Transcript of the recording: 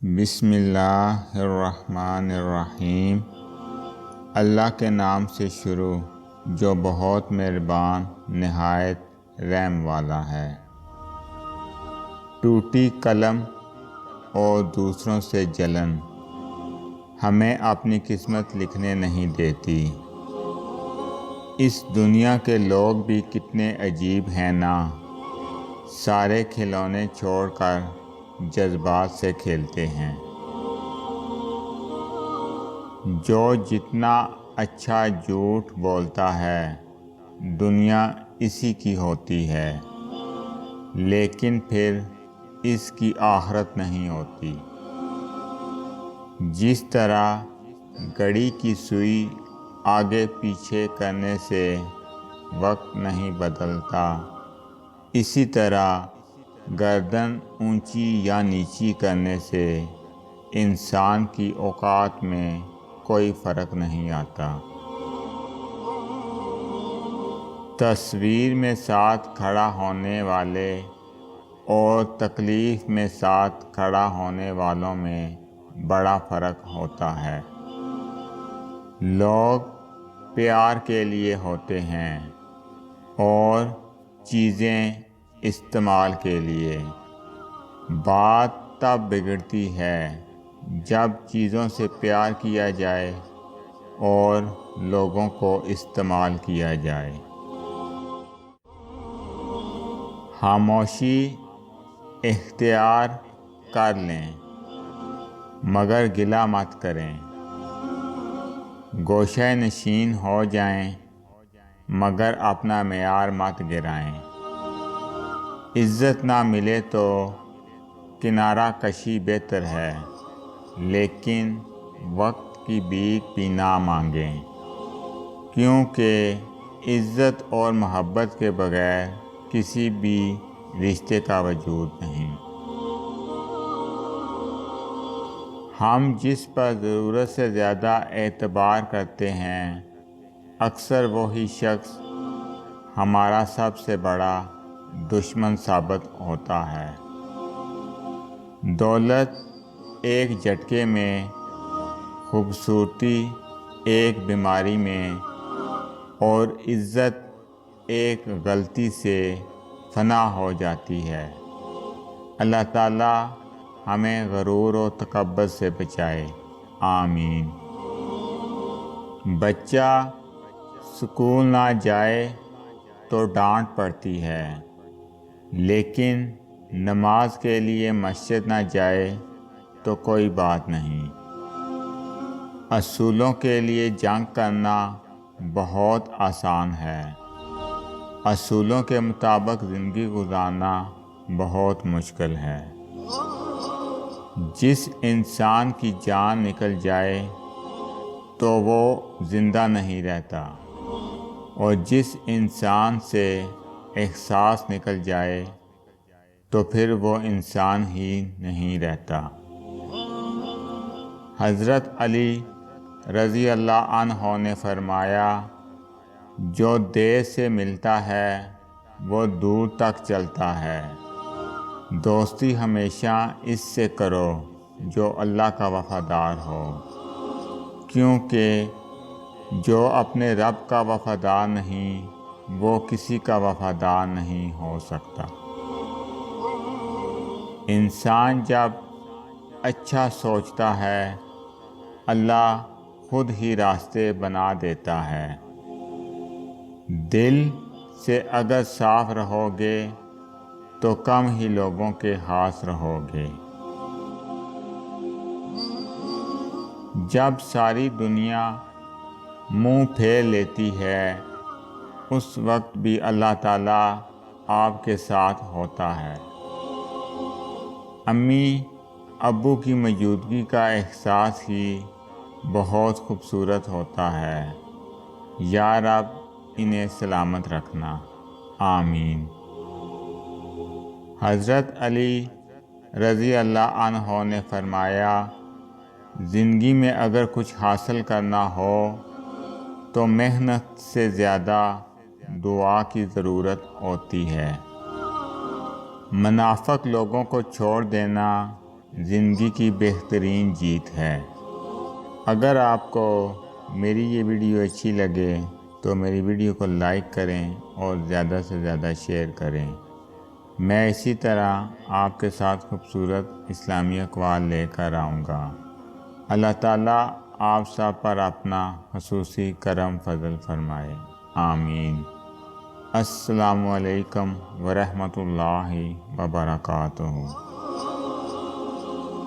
بسم اللہ الرحمن الرحیم۔ اللہ کے نام سے شروع جو بہت مہربان نہایت رحم والا ہے۔ ٹوٹی قلم اور دوسروں سے جلن ہمیں اپنی قسمت لکھنے نہیں دیتی۔ اس دنیا کے لوگ بھی کتنے عجیب ہیں نا، سارے کھلونے چھوڑ کر جذبات سے کھیلتے ہیں۔ جو جتنا اچھا جھوٹ بولتا ہے دنیا اسی کی ہوتی ہے، لیکن پھر اس کی آخرت نہیں ہوتی۔ جس طرح گھڑی کی سوئی آگے پیچھے کرنے سے وقت نہیں بدلتا، اسی طرح گردن اونچی یا نیچی کرنے سے انسان کی اوقات میں کوئی فرق نہیں آتا۔ تصویر میں ساتھ کھڑا ہونے والے اور تکلیف میں ساتھ کھڑا ہونے والوں میں بڑا فرق ہوتا ہے۔ لوگ پیار کے لیے ہوتے ہیں اور چیزیں استعمال کے لیے۔ بات تب بگڑتی ہے جب چیزوں سے پیار کیا جائے اور لوگوں کو استعمال کیا جائے۔ خاموشی اختیار کر لیں مگر گلہ مت کریں، گوشہ نشین ہو جائیں مگر اپنا معیار مت گرائیں۔ عزت نہ ملے تو کنارہ کشی بہتر ہے، لیکن وقت کی بھیک بھی نہ مانگیں، کیونکہ عزت اور محبت کے بغیر کسی بھی رشتے کا وجود نہیں۔ ہم جس پر ضرورت سے زیادہ اعتبار کرتے ہیں، اکثر وہی شخص ہمارا سب سے بڑا دشمن ثابت ہوتا ہے۔ دولت ایک جھٹکے میں، خوبصورتی ایک بیماری میں، اور عزت ایک غلطی سے فنا ہو جاتی ہے۔ اللہ تعالی ہمیں غرور و تکبر سے بچائے، آمین۔ بچہ اسکول نہ جائے تو ڈانٹ پڑتی ہے، لیکن نماز کے لیے مسجد نہ جائے تو کوئی بات نہیں۔ اصولوں کے لیے جنگ کرنا بہت آسان ہے، اصولوں کے مطابق زندگی گزارنا بہت مشکل ہے۔ جس انسان کی جان نکل جائے تو وہ زندہ نہیں رہتا، اور جس انسان سے احساس نکل جائے تو پھر وہ انسان ہی نہیں رہتا۔ حضرت علی رضی اللہ عنہ نے فرمایا، جو دیر سے ملتا ہے وہ دور تک چلتا ہے۔ دوستی ہمیشہ اس سے کرو جو اللہ کا وفادار ہو، کیونکہ جو اپنے رب کا وفادار نہیں وہ کسی کا وفادار نہیں ہو سکتا۔ انسان جب اچھا سوچتا ہے اللہ خود ہی راستے بنا دیتا ہے۔ دل سے اگر صاف رہو گے تو کم ہی لوگوں کے ہاتھ رہو گے۔ جب ساری دنیا منہ پھیر لیتی ہے اس وقت بھی اللہ تعالیٰ آپ کے ساتھ ہوتا ہے۔ امی ابو کی موجودگی کا احساس ہی بہت خوبصورت ہوتا ہے۔ یا رب انہیں سلامت رکھنا، آمین۔ حضرت علی رضی اللہ عنہ نے فرمایا، زندگی میں اگر کچھ حاصل کرنا ہو تو محنت سے زیادہ دعا کی ضرورت ہوتی ہے۔ منافق لوگوں کو چھوڑ دینا زندگی کی بہترین جیت ہے۔ اگر آپ کو میری یہ ویڈیو اچھی لگے تو میری ویڈیو کو لائک کریں اور زیادہ سے زیادہ شیئر کریں۔ میں اسی طرح آپ کے ساتھ خوبصورت اسلامی اقوال لے کر آؤں گا۔ اللہ تعالیٰ آپ سب پر اپنا خصوصی کرم فضل فرمائے، آمین۔ السلام علیکم ورحمۃ اللہ وبرکاتہ۔